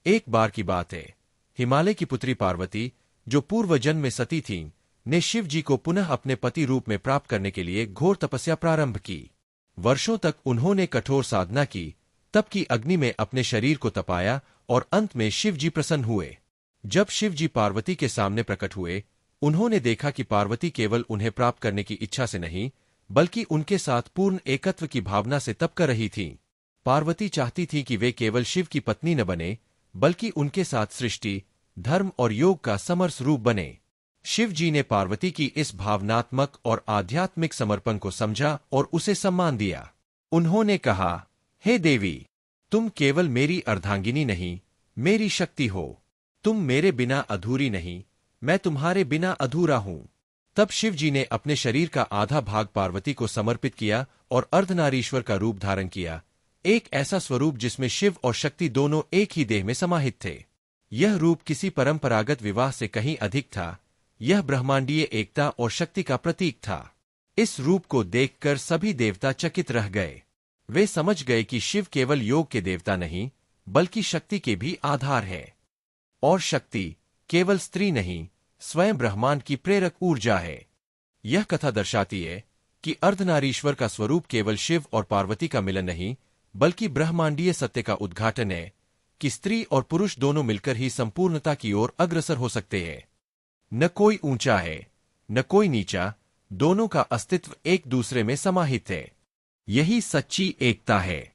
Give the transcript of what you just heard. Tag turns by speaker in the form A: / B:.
A: एक बार की बात है, हिमालय की पुत्री पार्वती, जो पूर्व जन्म में सती थीं, ने शिव जी को पुनः अपने पति रूप में प्राप्त करने के लिए घोर तपस्या प्रारंभ की। वर्षों तक उन्होंने कठोर साधना की, तप की अग्नि में अपने शरीर को तपाया और अंत में शिव जी प्रसन्न हुए। जब शिव जी पार्वती के सामने प्रकट हुए, उन्होंने देखा कि पार्वती केवल उन्हें प्राप्त करने की इच्छा से नहीं, बल्कि उनके साथ पूर्ण एकत्व की भावना से तप कर रही थीं। पार्वती चाहती थी कि वे केवल शिव की पत्नी न बने, बल्कि उनके साथ सृष्टि, धर्म और योग का समरस रूप बने। शिव जी ने पार्वती की इस भावनात्मक और आध्यात्मिक समर्पण को समझा और उसे सम्मान दिया। उन्होंने कहा, हे देवी, तुम केवल मेरी अर्धांगिनी नहीं, मेरी शक्ति हो। तुम मेरे बिना अधूरी नहीं, मैं तुम्हारे बिना अधूरा हूं। तब शिव जी ने अपने शरीर का आधा भाग पार्वती को समर्पित किया और अर्धनारीश्वर का रूप धारण किया, एक ऐसा स्वरूप जिसमें शिव और शक्ति दोनों एक ही देह में समाहित थे। यह रूप किसी परंपरागत विवाह से कहीं अधिक था। यह ब्रह्मांडीय एकता और शक्ति का प्रतीक था। इस रूप को देखकर सभी देवता चकित रह गए। वे समझ गए कि शिव केवल योग के देवता नहीं, बल्कि शक्ति के भी आधार है। और शक्ति केवल स्त्री नहीं, स्वयं ब्रह्मांड की प्रेरक ऊर्जा है। यह कथा दर्शाती है कि अर्धनारीश्वर का स्वरूप केवल शिव और पार्वती का मिलन नहीं, बल्कि ब्रह्मांडीय सत्य का उद्घाटन है कि स्त्री और पुरुष दोनों मिलकर ही संपूर्णता की ओर अग्रसर हो सकते हैं। न कोई ऊंचा है, न कोई नीचा, दोनों का अस्तित्व एक दूसरे में समाहित है। यही सच्ची एकता है।